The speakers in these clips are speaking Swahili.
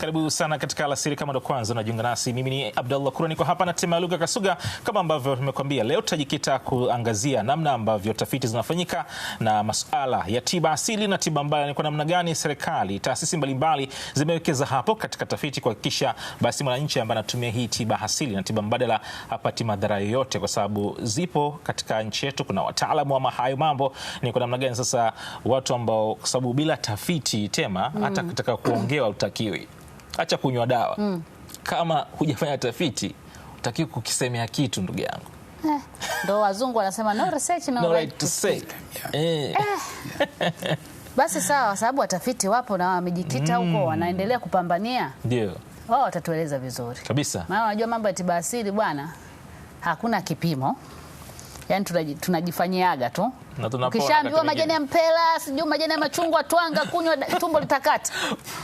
Karibu sana katika Alasiri. Kama ndo kwanza unajiunga nasi, mimi ni Abdallah Kurani, niko hapa na Temaluka Kasuga. Kama ambavyo tumekuambia, leo tutajikita kuangazia namna ambavyo tafiti zinafanyika na masuala ya tiba asili na tiba mbadala, ni kwa namna gani serikali, taasisi mbalimbali zimewekeza hapo katika tafiti kuhakikisha basi mwananchi ambaye anatumia hii tiba asili na tiba mbadala hapati madhara yoyote, kwa sababu zipo katika nchi yetu. Kuna wataalamu wa hayo mambo, ni kwa namna gani sasa watu ambao, kwa sababu bila tafiti Tema hata kutaka kuongewa utakiwi. Acha kunywa dawa. Kama hujafanya tafiti utakiwa kukisemea kitu, ndugu yangu. Ndo wazungu wanasema no research no right to say. Basi sawa, sababu watafiti wapo na wamejikita huko, wanaendelea kupambania. Ndio. Wao watatueleza vizuri kabisa. Maana unajua mambo ya tiba asili bwana, hakuna kipimo. Yaani tunajifanyiaga tu. Ukishaambiwa majani ya mpela, sijui majani ya machungwa twanga kunywa tumbo litakata.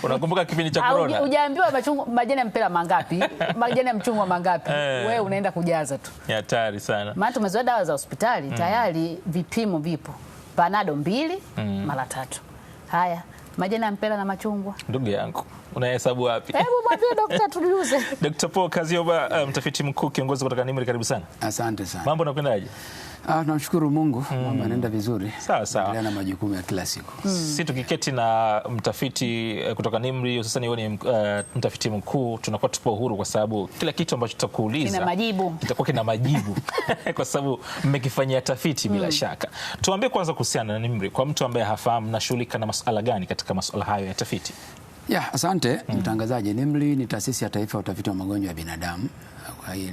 Unakumbuka kipindi cha corona? Hujaambiwa majani ya mpela mangapi, majani ya mchungwa mangapi. Wewe unaenda kujaza tu. Ni hatari sana. Maana tumezoea dawa za hospitali tayari vipimo vipo. Panado 2 mara 3. Haya, majani ya mpela na machungwa. Ndugu yangu, unahesabu wapi? Hebu mwambie daktari tuliuze. Dr. Paul Kazioba, mtafiti mkuu kiongozi kutoka NIMR, karibu sana. Asante sana. Mambo yanakwendaje? Tunamshukuru Mungu, mambo yanaenda vizuri. Sawa sawa. Na majukumu ya kila siku. Sisi tukiketi na mtafiti kutoka NIMR, hususan yeye ni mtafiti mkuu, tunakuwa tupo uhuru kwa sababu kila kitu ambacho tutakuuliza kina majibu. Kitakuwa kina majibu kwa sababu mmekifanyia tafiti bila shaka. Tuambie kwanza kuhusiana na NIMR, kwa mtu ambaye hafahamu, nashughulika na masuala gani katika masuala hayo ya tafiti? Asante mtangazaji. NIMR ni taasisi ya taifa ya utafiti wa magonjwa ya binadamu.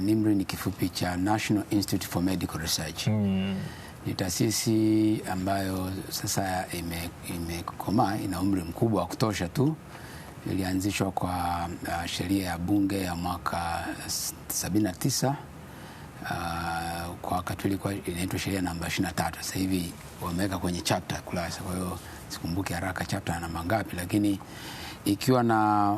NIMR ni kifupi cha National Institute for Medical Research. Ni taasisi ambayo sasa imekomaa, ina umri mkubwa wa kutosha tu. Ilianzishwa kwa sheria ya bunge ya mwaka 79. Kwa wakati ilikuwa inaitwa sheria namba 23. Sasa hivi wameweka kwenye chapter class, kwa hiyo sikumbuki haraka chapter namba ngapi, lakini ikiwa na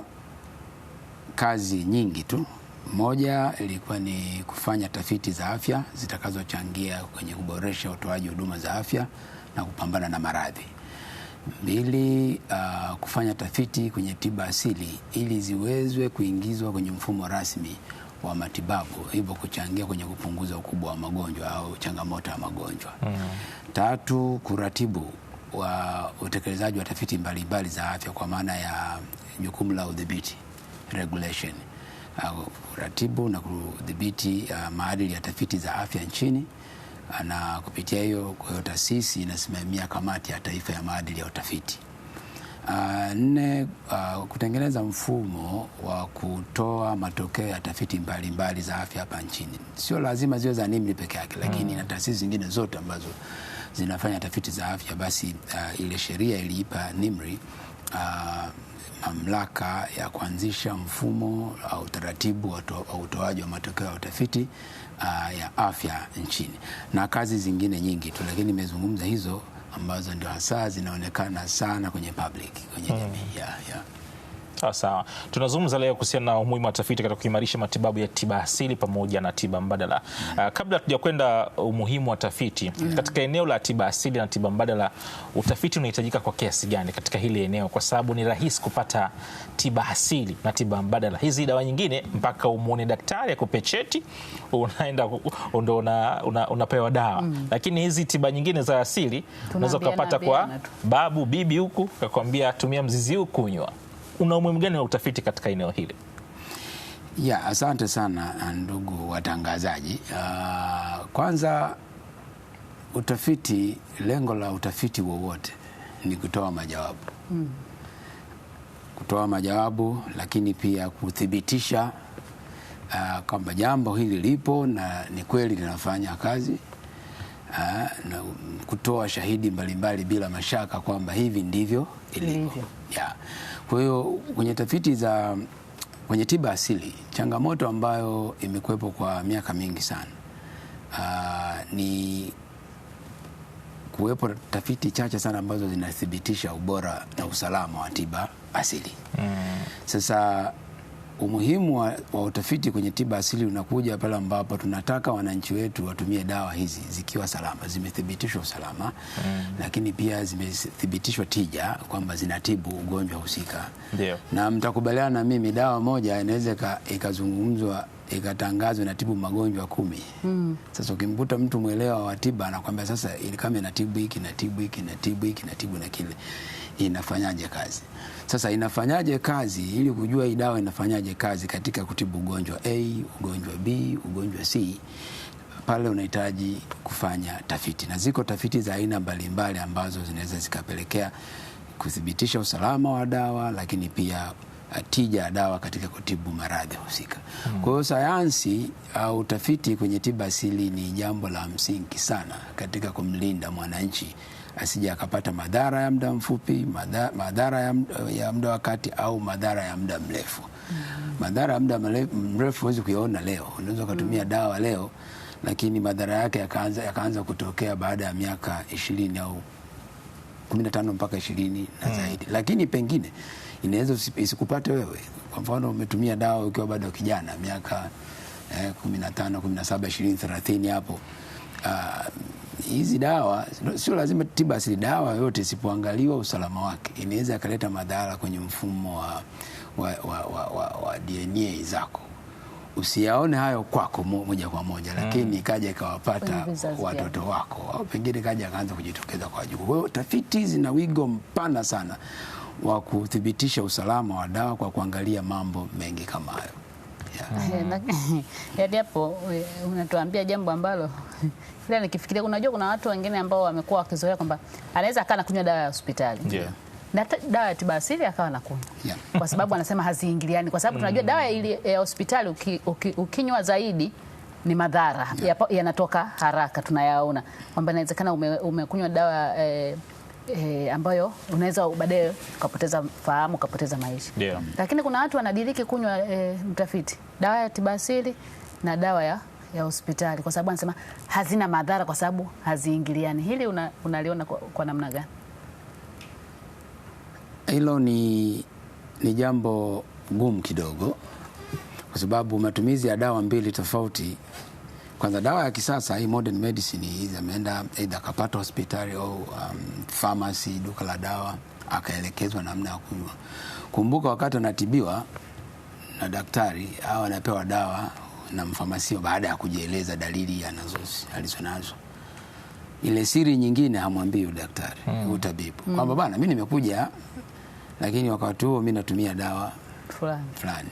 kazi nyingi tu. Moja ilikuwa ni kufanya tafiti za afya zitakazochangia kwenye kuboresha utoaji huduma za afya na kupambana na maradhi. 2, kufanya tafiti kwenye tiba asili ili ziwezwe kuingizwa kwenye mfumo rasmi wa matibabu, hivyo kuchangia kwenye kupunguza ukubwa wa magonjwa au changamoto ya magonjwa. 3, kuratibu wa utekelezaji wa tafiti mbalimbali za afya kwa maana ya jukumu la udhibiti, regulation, kuratibu na kudhibiti maadili ya tafiti za afya nchini, na kupitia hiyo kwa taasisi inasimamia kamati ya taifa ya maadili ya utafiti. 4, kutengeneza mfumo wa kutoa matokeo ya tafiti mbalimbali za afya hapa nchini. Sio lazima ziwe za NIMR peke yake, lakini na taasisi zingine zote ambazo zinafanya tafiti za afya, basi ile sheria iliipa NIMR mamlaka ya kuanzisha mfumo au utaratibu wa utoaji wa matokeo ya utafiti ya afya nchini, na kazi zingine nyingi tu, lakini nimezungumza hizo ambazo ndio hasa zinaonekana sana kwenye public, kwenye jamii. Sawa. Tunazungumza leo kuhusiana na umuhimu wa tafiti katika kuimarisha matibabu ya tiba asili pamoja na tiba mbadala. Kabla tujakwenda umuhimu wa tafiti katika eneo la tiba asili na tiba mbadala, utafiti unahitajika kwa kiasi gani katika hili eneo? Kwa sababu ni rahisi kupata tiba asili na tiba mbadala. Hizi dawa nyingine mpaka umuone daktari akupe cheti unaenda ndo unapewa dawa. Lakini hizi tiba nyingine za asili unaweza kupata kwa babu bibi huku akakwambia tumia mzizi huu kunywa. Una umuhimu gani wa utafiti katika eneo hili? Asante sana ndugu watangazaji. Kwanza, utafiti, lengo la utafiti wowote ni kutoa majawabu. Kutoa majawabu, lakini pia kuthibitisha kwamba jambo hili lipo na ni kweli linafanya kazi, na kutoa shahidi mbalimbali bila mashaka kwamba hivi ndivyo ilivyo. Kwa hiyo kwenye tafiti kwenye tiba asili, changamoto ambayo imekuwepo kwa miaka mingi sana ni kuwepo tafiti chache sana ambazo zinathibitisha ubora na usalama wa tiba asili. Sasa umuhimu wa utafiti kwenye tiba asili unakuja pale ambapo tunataka wananchi wetu watumie dawa hizi zikiwa salama, zimethibitishwa usalama, lakini pia zimethibitishwa tija kwamba zinatibu ugonjwa husika. Na mtakubaliana na mimi, dawa moja inaweza ikazungumzwa ikatangazwa inatibu magonjwa 10. Sasa ukimkuta mtu mwelewa wa tiba anakuambia sasa ili kama inatibu hiki, inatibu hiki, inatibu hiki, inatibu na kile, inafanyaje kazi? Sasa inafanyaje kazi, ili kujua hii dawa inafanyaje kazi katika kutibu ugonjwa A, ugonjwa B, ugonjwa C, pale unahitaji kufanya tafiti, na ziko tafiti za aina mbalimbali ambazo zinaweza zikapelekea kuthibitisha usalama wa dawa, lakini pia tija ya dawa katika kutibu maradhi husika. Kwa hiyo sayansi au utafiti kwenye tiba asili ni jambo la msingi sana katika kumlinda mwananchi asije akapata madhara ya muda mfupi, madhara ya muda wa kati au madhara ya muda mrefu. Madhara ya muda mrefu huwezi kuyaona leo. Unaweza kutumia dawa leo, lakini madhara yake yakaanza kutokea baada ya miaka 20 au 15 mpaka 20 na zaidi. Lakini pengine inaweza isikupate wewe. Kwa mfano umetumia dawa ukiwa bado kijana, miaka 15, 17, 20, 30 hapo. Hizi dawa sio lazima tiba asili, dawa yote isipoangaliwa usalama wake inaweza ikaleta madhara kwenye mfumo wa DNA zako. Usiyaone hayo kwako moja kwa moja, lakini kaja ikawapata watoto wako, au pengine kaja akaanza kujitokeza kwa juu. Kwa hiyo tafiti zina wigo mpana sana wa kuthibitisha usalama wa dawa kwa kuangalia mambo mengi kama hayo. Yaani hapo unatuambia jambo ambalo kila nikifikiria, unajua kuna watu wengine ambao wamekuwa wakizoea kwamba anaweza akawa anakunywa dawa ya hospitali na dawa ya tiba asili akawa anakunywa kwa sababu anasema haziingiliani, kwa sababu tunajua dawa ya hospitali ukinywa zaidi ni madhara yanatoka haraka, tunayaona kwamba inawezekana umekunywa dawa ambayo unaweza baadaye ukapoteza fahamu, ukapoteza maisha. Lakini kuna watu wanadiriki kunywa mtafiti, dawa ya tiba asili na dawa ya hospitali kwa sababu anasema hazina madhara kwa sababu haziingiliani. Hili unaliona kwa namna gani? Hilo ni jambo gumu kidogo, kwa sababu matumizi ya dawa mbili tofauti. Kwanza dawa ya kisasa hii modern medicine hizi ameenda either akapata hospitali au pharmacy, duka la dawa, akaelekezwa namna ya kunywa. Kumbuka wakati anatibiwa na daktari au anapewa dawa na mfamasia baada ya kujieleza dalili alizonazo. Ile siri nyingine hamwambii daktari, utabibu. Kwamba bwana mimi nimekuja lakini wakati huo mimi natumia dawa fulani.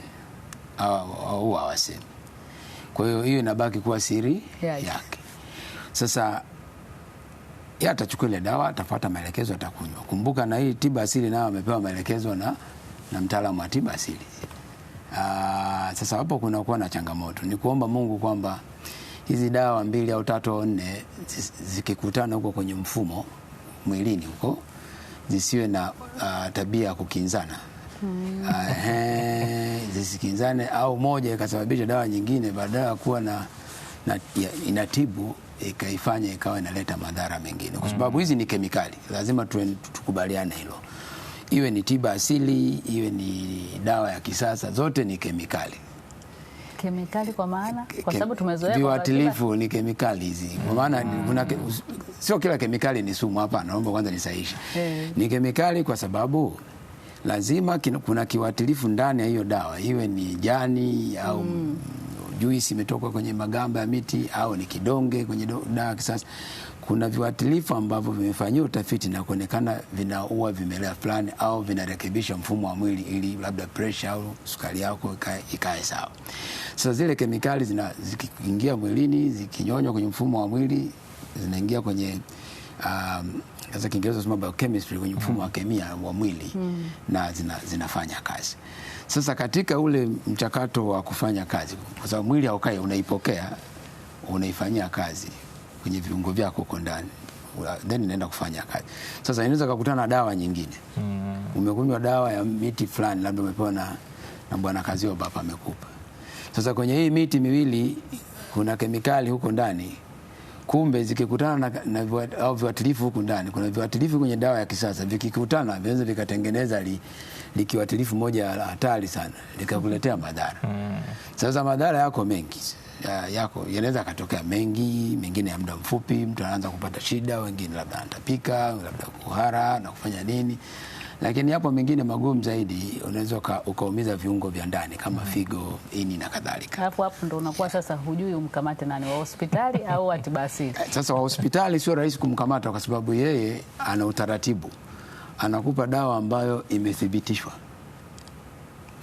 Au hawasemi. Kwa hiyo inabaki kuwa siri yake. Sasa yeye atachukua ile dawa, atafuata maelekezo, atakunywa. Kumbuka na hii tiba asili nayo amepewa maelekezo na mtaalamu wa tiba asili. Sasa hapo kunakuwa na changamoto. Ni kuomba Mungu kwamba hizi dawa 2 au 3 au 4 zikikutana huko kwenye mfumo mwilini huko zisiwe na tabia ya kukinzana. Zisikinzane au moja ikasababisha dawa nyingine badala ya kuwa inatibu ikaifanya ikawa inaleta madhara mengine, kwa sababu hizi ni kemikali. Lazima tukubaliane hilo. Iwe ni tiba asili, iwe ni dawa ya kisasa, zote ni kemikali. Kemikali kwa maana kwa sababu tumezoea viuatilifu ni kemikali hizi. Kwa maana sio kila kemikali ni sumu, hapana, naomba kwanza nisahihishe. Ni kemikali kwa sababu lazima kuna kiuatilifu ndani ya hiyo dawa, iwe ni jani au juisi imetoka kwenye magamba ya miti au ni kidonge kwenye dawa ya kisasa. Kuna viuatilifu ambavyo vimefanyiwa utafiti na kuonekana vinaua vimelea fulani au vinarekebisha mfumo wa mwili ili labda pressure au sukari yako ikae sawa. Sasa zile kemikali zikiingia mwilini, zikinyonywa kwenye mfumo wa mwili, zinaingia kwenye sasa Kiingereza tunasema biochemistry, kwenye mfumo wa kemia wa mwili na zinafanya kazi. Sasa katika ule mchakato wa kufanya kazi, kwa sababu mwili haukai, unaipokea, unaifanyia kazi kwenye viungo vyako huko ndani, then inaenda kufanya kazi. Sasa inaweza kukutana na dawa nyingine. Umekunywa dawa ya miti fulani, labda umepewa na bwana kazi wao baba amekupa. Sasa kwenye hii miti miwili kuna kemikali huko ndani. Kumbe zikikutana na viuatilifu huko ndani, kuna viuatilifu kwenye dawa ya kisasa, vikikutana vinaweza vikatengeneza likiwatilifu moja hatari sana likakuletea madhara. Sasa madhara yako mengi, yanaweza katokea mengi, mengine ya muda mfupi, mtu anaanza kupata shida, wengine labda anatapika, labda kuhara na kufanya nini. Lakini hapo mengine magumu zaidi, unaweza ukaumiza viungo vya ndani kama figo, ini na kadhalika. Hapo ndo unakuwa sasa hujui umkamate nani, wa hospitali au wa tiba asili. Sasa wa hospitali sio rahisi kumkamata kwa sababu yeye ana utaratibu. Anakupa dawa ambayo imethibitishwa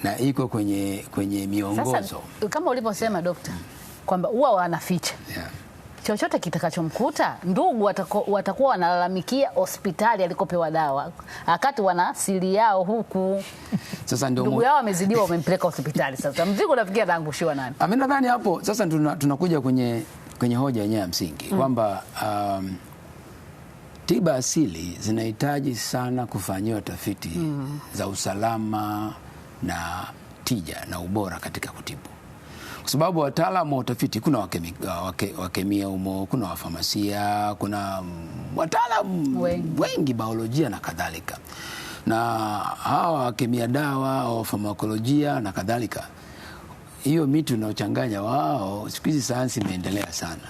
na iko kwenye miongozo. Sasa kama ulivyosema daktari kwamba huwa wanaficha. Chochote kitakachomkuta ndugu watakuwa wanalalamikia hospitali alikopewa dawa, wakati wana siri yao huku. Sasa ndio ndugu yao amezidiwa, umempeleka hospitali. Sasa mzigo unafikia ataangushiwa nani? Mimi nadhani hapo sasa tunakuja kwenye hoja yenyewe ya msingi kwamba tiba asili zinahitaji sana kufanyiwa tafiti za usalama na tija na ubora katika kutibu. Kwa sababu wataalamu wa utafiti, kuna wakemia humo, kuna wafamasia, kuna wataalamu wengi biolojia na kadhalika. Na hawa wakemia dawa au farmakolojia na kadhalika, hiyo mitu inaochanganya wao, siku hizi sayansi imeendelea sana.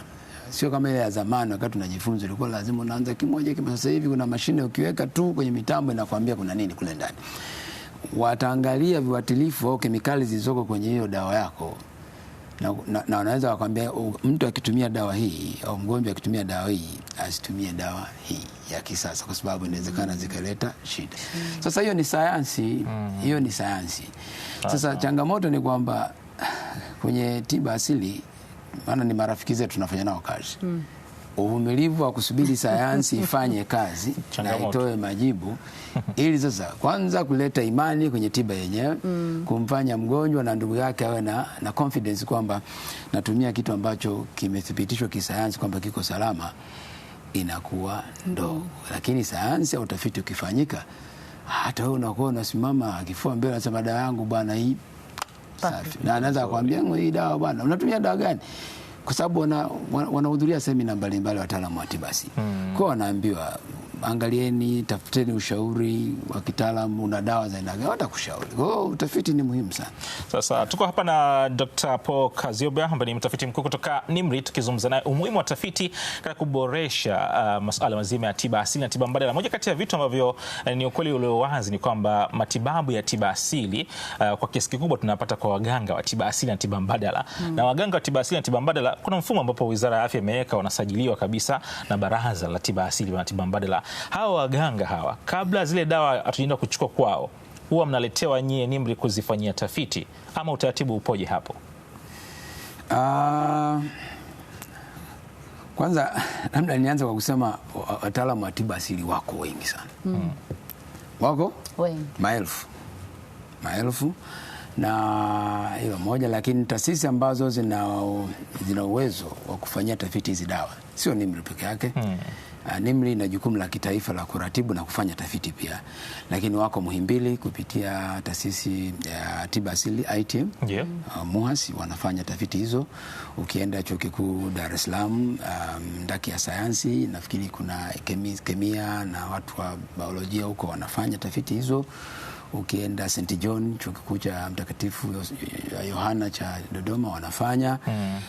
Sio kama ile ya zamani wakati tunajifunza ilikuwa lazima unaanza kimoja. Sasa hivi kuna mashine ukiweka tu kwenye mitambo inakwambia kuna nini kule ndani. Wataangalia viuatilifu au kemikali zilizoko kwenye hiyo dawa yako. Na wanaweza wakwambia mtu akitumia dawa hii au mgonjwa akitumia dawa hii asitumie dawa hii ya kisasa kwa sababu inawezekana zikaleta shida. Sasa hiyo ni sayansi, hiyo ni sayansi. Sasa changamoto ni kwamba kwenye tiba asili, maana ni marafiki zetu tunafanya nao kazi. Uvumilivu wa kusubiri sayansi ifanye kazi na itoe majibu ili sasa kwanza kuleta imani kwenye tiba yenyewe, kumfanya mgonjwa na ndugu yake awe na confidence kwamba natumia kitu ambacho kimethibitishwa kisayansi kwamba kiko salama, inakuwa ndogo. Lakini sayansi au utafiti ukifanyika, hata wewe unakuwa unasimama kifua mbele unasema dawa yangu bwana hii safi. Na anaweza kuambia hii dawa bwana unatumia dawa gani? Kwa sababu wanahudhuria semina mbalimbali wataalamu wa tiba asili. Kwa wanaambiwa angalieni, tafuteni ushauri wa kitaalamu, una dawa za aina gani, watakushauri. Kwa hiyo utafiti ni muhimu sana. Sasa tuko hapa na Dr. Paul Kazioba ambaye ni mtafiti mkuu kutoka NIMR, tukizungumza naye umuhimu wa tafiti katika kuboresha masuala mazima ya tiba asili na tiba mbadala. Moja kati ya vitu ambavyo ni ukweli ulio wazi ni kwamba matibabu ya tiba asili kwa kiasi kikubwa tunapata kwa waganga wa tiba asili na tiba mbadala. Na waganga wa tiba asili na tiba mbadala kuna mfumo ambapo Wizara ya Afya imeweka, wanasajiliwa kabisa na Baraza la Tiba Asili na Tiba Mbadala. Hawa waganga hawa, kabla zile dawa hatujaenda kuchukua kwao, huwa mnaletewa nyie NIMR kuzifanyia tafiti ama utaratibu upoje hapo? Kwanza labda nianze kwa kusema wataalamu wa tiba asili wako wengi sana. Wako wengi, maelfu na hiyo moja, lakini taasisi ambazo zina uwezo wa kufanyia tafiti hizi dawa sio NIMR peke yake. NIMR ina jukumu la kitaifa la kuratibu na kufanya tafiti pia, lakini wako Muhimbili kupitia taasisi ya tiba asili ITM, MUHAS wanafanya tafiti hizo. Ukienda Chuo Kikuu Dar es Salaam, ndaki ya sayansi, nafikiri kuna kemia na watu wa biolojia huko wanafanya tafiti hizo. Ukienda St. John, Chuo Kikuu cha Mtakatifu Yohana cha Dodoma wanafanya.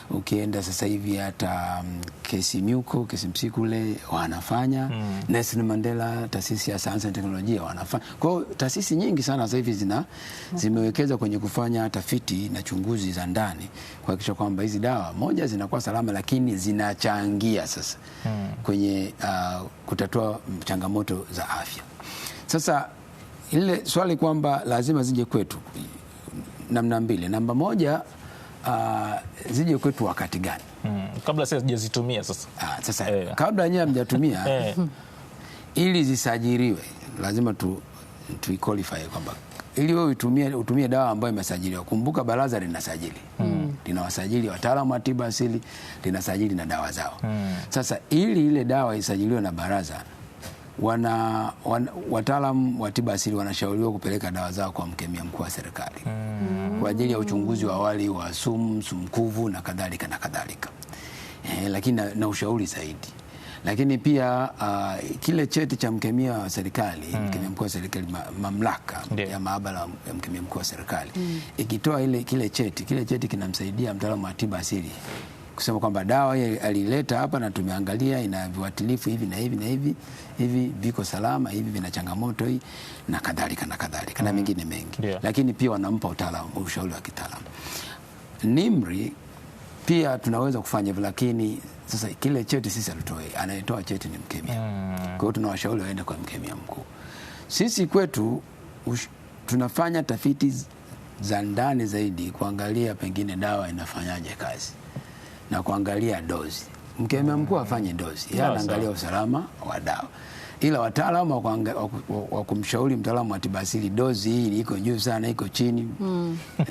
Ukienda sasa hivi hata KCMC kule wanafanya. Nelson Mandela, taasisi ya sayansi na teknolojia wanafanya. Kwa hiyo taasisi nyingi sana sasa hivi zimewekeza kwenye kufanya tafiti na chunguzi za ndani kuhakikisha kwamba hizi dawa moja zinakuwa salama, lakini zinachangia sasa kwenye kutatua changamoto za afya. Sasa ile swali kwamba lazima zije kwetu namna mbili. Namba moja, zije kwetu wakati gani? Kabla sasa hajazitumia sasa. Sasa kabla nyewe hamjatumia ili zisajiliwe lazima tuiqualify kwamba ili wewe utumie dawa ambayo imesajiliwa. Kumbuka baraza linasajili. Linawasajili wataalamu wa tiba asili, linasajili na dawa zao. Sasa ili ile dawa isajiliwe na baraza, wataalamu wa tiba asili wanashauriwa kupeleka dawa zao kwa mkemia mkuu wa serikali kwa ajili ya uchunguzi wa awali wa sumu kuvu na kadhalika na kadhalika, lakini na ushauri zaidi. Lakini pia kile cheti cha mkemia wa serikali, mkemia mkuu wa serikali, mamlaka ya maabara ya mkemia mkuu wa serikali, ikitoa kile cheti kinamsaidia mtaalamu wa tiba asili kusema kwamba dawa hii alileta hapa na tumeangalia ina viuatilifu hivi na hivi na hivi, hivi viko salama, hivi vina changamoto hii na kadhalika na kadhalika na mengine mengi. Lakini pia wanampa ushauri wa kitaalamu. NIMR pia tunaweza kufanya hivyo, lakini sasa kile cheti sisi hatutoi, anayetoa cheti ni mkemia. Kwa hiyo tunawashauri waende kwa mkemia mkuu. Sisi kwetu tunafanya tafiti za ndani zaidi kuangalia pengine dawa inafanyaje kazi na kuangalia dozi. Mkemia mkuu afanye dozi, yeye anaangalia usalama wa dawa, ila wataalamu wa kumshauri mtaalamu wa tiba asili dozi hii iko juu sana, iko chini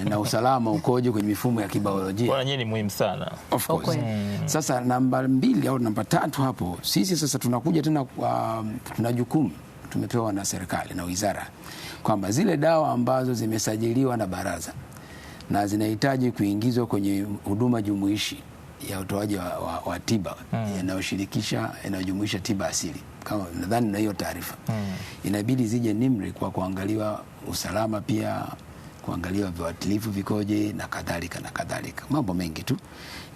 na usalama ukoje kwenye mifumo ya kibiolojia. Kwa nini ni muhimu sana? Of course. Sasa namba 2 au namba 3 hapo, sisi sasa tunakuja tena tuna jukumu tumepewa na serikali na wizara kwamba zile dawa ambazo zimesajiliwa na baraza na zinahitaji kuingizwa kwenye huduma jumuishi ya utoaji wa tiba inayojumuisha tiba asili, kama nadhani na hiyo taarifa, inabidi zije NIMR kwa kuangaliwa usalama, pia kuangaliwa viuatilifu vikoje na kadhalika na kadhalika, mambo mengi tu.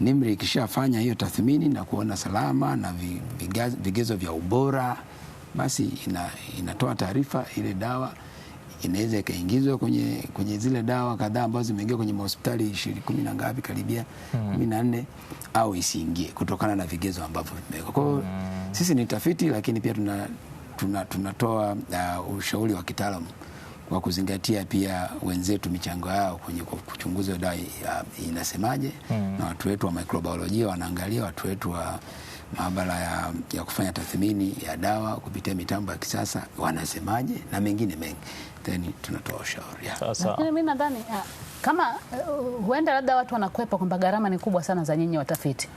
NIMR ikishafanya hiyo tathmini na kuona salama na vigezo vya ubora, basi inatoa taarifa, ile dawa inaweza ikaingizwa kwenye zile dawa kadhaa ambazo zimeingia kwenye hospitali 10 na ngapi, karibia 14, au isiingie kutokana na vigezo ambavyo vimewekwa. Kwa hiyo sisi ni tafiti, lakini pia tunatoa ushauri wa kitaalamu kwa kuzingatia pia wenzetu michango yao kwenye kuchunguza dawa inasemaje, na watu wetu wa microbiolojia wanaangalia, watu wetu wa maabara ya kufanya tathmini ya dawa kupitia mitambo ya kisasa wanasemaje, na mengine mengi, then tunatoa ushauri. Lakini mimi nadhani kama huenda labda watu wanakwepa kwamba gharama ni kubwa sana za nyinyi watafiti,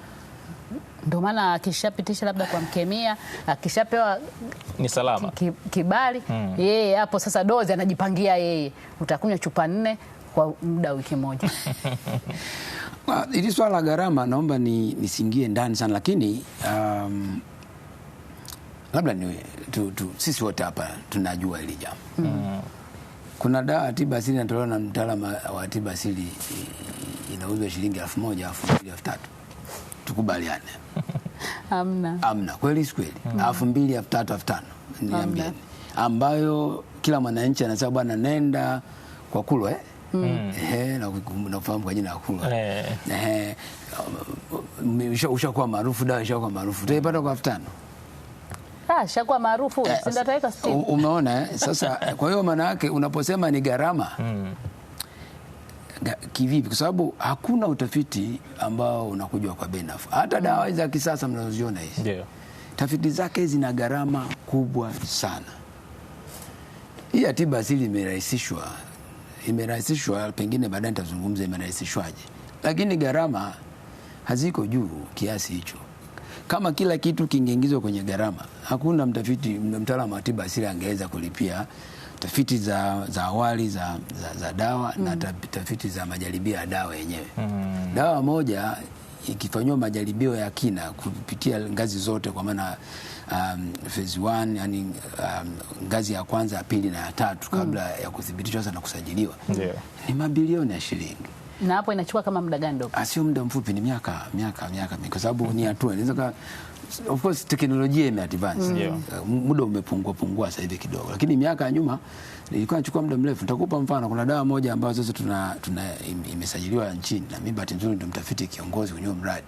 ndio maana akishapitisha labda kwa mkemia, akishapewa ni salama kibali, yeye hapo sasa dozi anajipangia yeye, utakunywa chupa 4 kwa muda wiki moja. Ili swala la gharama naomba nisingie ndani sana, lakini labda sisi wote hapa tunajua hili jambo. Kuna dawa tiba asili inatolewa na mtaalamu wa tiba asili, inauzwa shilingi 1,000, 2,000, 3,000. Tukubaliane. Amna kweli, si kweli? 2,000, 3,000, 5,000 niambieni, ambayo kila mwananchi anasema bwana nenda kwa Kulwa na kufahamu kwa jina la Kulwa, ushakuwa maarufu, dawa ishakuwa maarufu, utaipata kwa 5,000. Shakuwa maarufu, sindataweka 60. Umeona sasa? Kwa hiyo maana yake unaposema ni gharama kivipi? Kwa sababu hakuna utafiti ambao unakuja kwa bei nafuu. Hata dawa za kisasa mnazoziona hizi, tafiti zake zina gharama kubwa sana. Hii ya tiba asili imerahisishwa, pengine baadaye nitazungumza imerahisishwaje, lakini gharama haziko juu kiasi hicho. Kama kila kitu kingeingizwa kwenye gharama, hakuna mtaalamu wa tiba asili angeweza kulipia tafiti za awali za dawa na tafiti za majaribio ya dawa yenyewe. Dawa moja ikifanywa majaribio ya kina kupitia ngazi zote, kwa maana phase 1, yani ngazi ya kwanza, ya pili na ya tatu, kabla ya kuthibitishwa na kusajiliwa, ni mabilioni ya shilingi. Na hapo inachukua kama muda gani ndio? Sio muda mfupi, ni miaka kwa sababu ni hatua. Of course teknolojia imeadvance, muda umepungua sasa hivi kidogo, lakini miaka ya nyuma ilikuwa inachukua muda mrefu. Nitakupa mfano, kuna dawa moja ambayo sasa imesajiliwa nchini, na mimi bahati nzuri ndio mtafiti kiongozi kwenye mradi.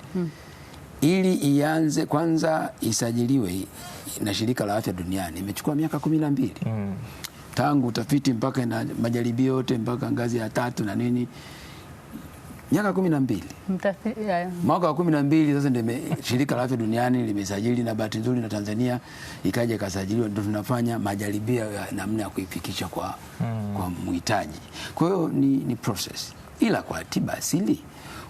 Ili ianze kwanza isajiliwe na Shirika la Afya Duniani imechukua miaka 12. Tangu utafiti mpaka na majaribio yote mpaka ngazi ya 3 na nini, miaka 12. Mwaka wa 12 sasa ndio Shirika la Afya Duniani limesajili, na bahati nzuri na Tanzania ikaja ikasajiliwa, ndio tunafanya majaribio ya namna ya kuifikisha kwa mhitaji. Kwa hiyo ni process. Ila kwa tiba asili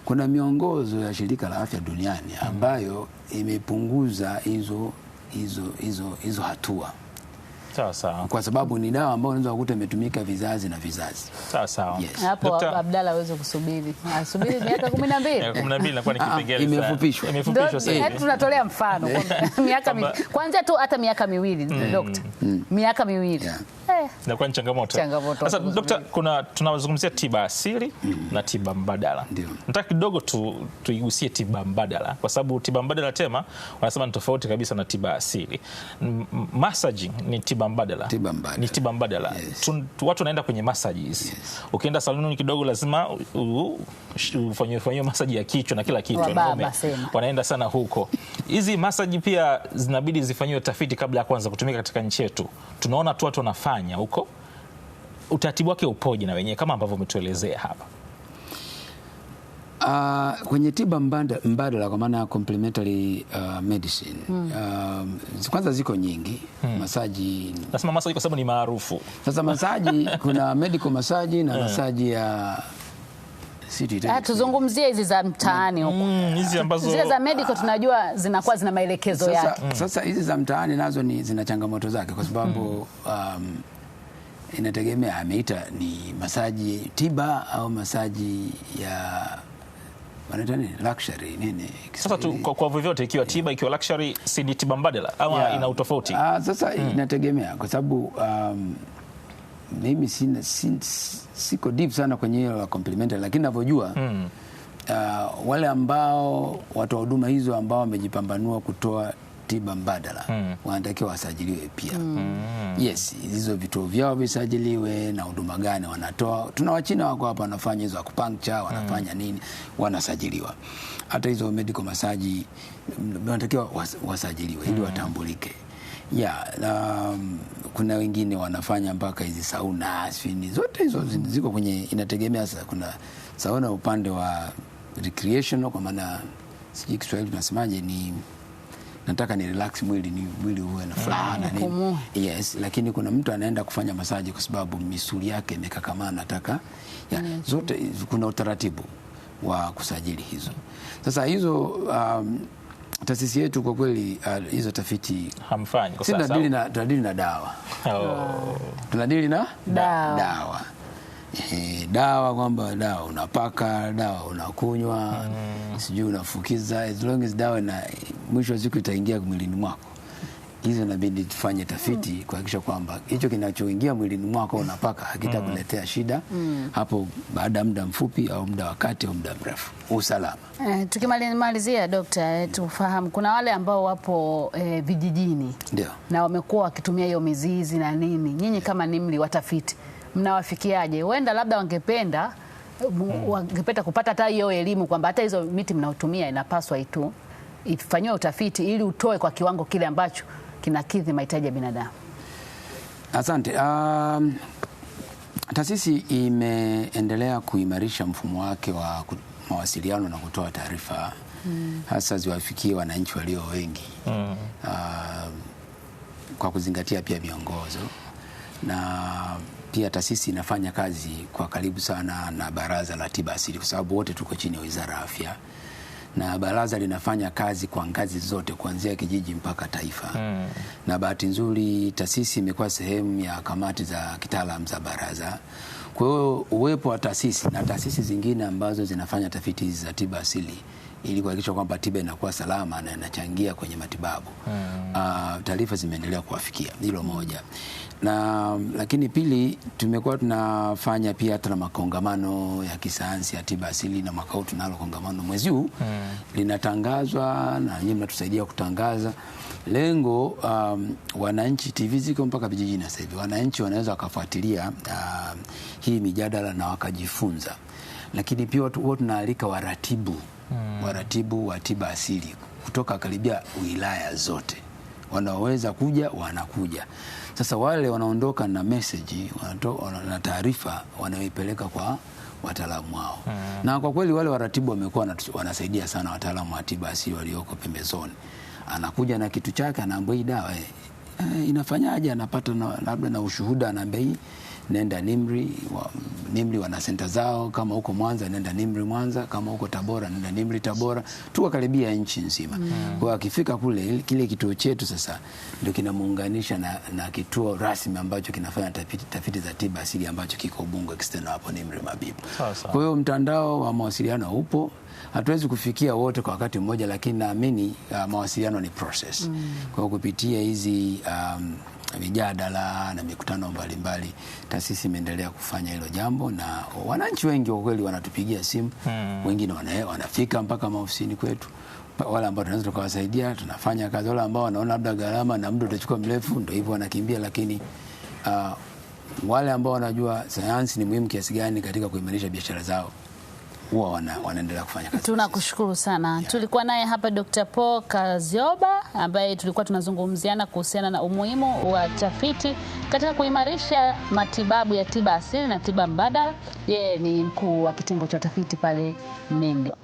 kuna miongozo ya Shirika la Afya Duniani ambayo imepunguza hizo hatua. Sawa sawa. Kwa sababu ni dawa ambayo unaweza kukuta imetumika vizazi na vizazi. Sawa sawa. Yes. Hapo Abdalla hawezi kusubiri. Asubiri miaka 12. 12 inakuwa ni kipengele sana. Imefupishwa. Imefupishwa sasa. Tunatolea mfano miaka kwanza tu hata miaka miwili Dokta. Miaka miwili. Inakuwa ni changamoto. Sasa Dokta, tunazungumzia tiba asili na tiba mbadala. Nataka kidogo tuigusie tiba mbadala kwa sababu tiba mbadala tema wanasema ni tofauti kabisa na tiba asili. Massaging ni tiba mbadala. Ni tiba mbadala. Yes. Watu wanaenda kwenye massages. Yes. Ukienda saluni kidogo lazima ufanywe massage ya kichwa na kila kitu. Wanaenda sana huko. Hizi massage pia zinabidi zifanywe tafiti kabla ya kuanza kutumika katika nchi yetu. Tunaona tu watu wanafanya huko. Utaratibu wake upoje na wenyewe kama ambavyo umetuelezea hapa? Kwenye tiba mbadala kwa maana complementary medicine kwanza ziko nyingi. Masaji, nasema masaji kwa sababu ni maarufu. Sasa masaji kuna medical masaji na masaji ya tuzungumzie hizi za mtaani huko. Hizi ambazo zile za medical tunajua zinakuwa zina maelekezo yake. Sasa hizi za mtaani nazo zina changamoto zake kwa sababu inategemea ameita ni masaji tiba au masaji ya wanaita nini, luxury nini. Sasa tu kwa vyovyote, ikiwa tiba ikiwa luxury, si ni tiba mbadala ama ina utofauti? Sasa inategemea kwa sababu mimi siko deep sana kwenye hiyo la complementary, lakini ninavyojua wale ambao watu wa huduma hizo ambao wamejipambanua kutoa tiba mbadala wanatakiwa wasajiliwe pia. Yes, hizo vituo vyao visajiliwe na huduma gani wanatoa. Tuna Wachina wako hapa wanafanya hizo acupuncture, wanafanya nini, wanasajiliwa. Hata hizo medical massage wanatakiwa wasajiliwe ili watambulike. Kuna wengine wanafanya mpaka hizi sauna, zote hizo ziko kwenye, inategemea. Sasa kuna sauna upande wa recreational, kwa maana sijui Kiswahili tunasemaje, ni nataka ni relax mwili uwe na furaha na nini. Yes, lakini kuna mtu anaenda kufanya masaji kwa sababu misuli yake imekakamaa, nataka zote kuna utaratibu wa kusajili hizo. Sasa hizo taasisi yetu kwa kweli hizo tafiti hamfanyi kwa sasa. Tunadili na dawa. Tunadili na dawa. Dawa kwamba dawa unapaka, dawa unakunywa, sijui unafukiza, as long as dawa na mwisho wa siku itaingia mwilini mwako. Hizo inabidi tufanye tafiti kuhakikisha kwamba hicho kinachoingia mwilini mwako unapaka hakitakuletea shida hapo baada ya muda mfupi au muda wa kati au muda mrefu. Usalama. Tukimalizia Dokta, tufahamu kuna wale ambao wapo vijijini. Ndio. Na wamekuwa wakitumia hiyo mizizi na nini. Nyinyi kama NIMR watafiti mnawafikiaje? Huenda labda wangependa kupata hata hiyo elimu kwamba hata hizo miti mnaotumia inapaswa ifanywe utafiti ili utoe kwa kiwango kile ambacho kinakidhi mahitaji ya binadamu. Asante. Taasisi imeendelea kuimarisha mfumo wake wa mawasiliano na kutoa taarifa hasa ziwafikie wananchi walio wengi kwa kuzingatia pia miongozo, na pia taasisi inafanya kazi kwa karibu sana na Baraza la Tiba Asili kwa sababu wote tuko chini ya Wizara ya Afya, na baraza linafanya kazi kwa ngazi zote kuanzia kijiji mpaka taifa. Na bahati nzuri taasisi imekuwa sehemu ya kamati za kitaalamu za baraza. Kwa hiyo uwepo wa taasisi na taasisi zingine ambazo zinafanya tafiti hizi za tiba asili ili kuhakikisha kwamba tiba inakuwa salama na inachangia kwenye matibabu. Taarifa zimeendelea kuwafikia. Hilo moja. Lakini pili, tumekuwa tunafanya pia hata makongamano ya kisayansi ya tiba asili, na mwaka huu tunalo kongamano mwezi huu linatangazwa na nyinyi mnatusaidia kutangaza. Lengo wananchi, TV ziko mpaka vijijini sasa hivi, wananchi wanaweza wakafuatilia hii mijadala na wakajifunza. Lakini pia huwa tunaalika waratibu wa tiba asili kutoka karibia wilaya zote, wanaweza kuja, wanakuja. Sasa wale wanaondoka na message, na taarifa wanaipeleka kwa wataalamu wao. Na kwa kweli wale waratibu wamekuwa wanasaidia sana wataalamu wa tiba asili walioko pembezoni. Anakuja na kitu chake, anaambia hii dawa inafanyaje, anapata labda na ushuhuda, anaambia hii nenda NIMR NIMR wana senta zao, kama huko Mwanza nenda NIMR Mwanza, kama huko Tabora nenda NIMR Tabora, tuko karibia nchi nzima. Kwa hiyo akifika kule, kile kituo chetu sasa ndio kinamuunganisha na kituo rasmi ambacho kinafanya tafiti za tiba asili ambacho kiko Ubungo External hapo NIMR Mabibo. Kwa hiyo mtandao wa mawasiliano upo. Hatuwezi kufikia wote kwa wakati mmoja, lakini naamini mawasiliano ni process. Kwa hiyo kupitia hizi mijadala na mikutano mbalimbali, taasisi imeendelea kufanya hilo jambo, na wananchi wengi kwa kweli wanatupigia simu, wengine wanafika mpaka maofisini kwetu. Wale ambao tunaweza tukawasaidia tunafanya kazi, wale ambao wanaona labda gharama na muda utachukua mrefu ndio hivyo wanakimbia, lakini wale ambao wanajua sayansi ni muhimu kiasi gani katika kuimarisha biashara zao huwa wanaendelea kufanya kazi. Tunakushukuru sana. Tulikuwa naye hapa Dr. Paul Kazioba ambaye tulikuwa tunazungumziana kuhusiana na umuhimu wa tafiti katika kuimarisha matibabu ya tiba asili na tiba mbadala. Yeye ni mkuu wa kitengo cha tafiti pale Mendo.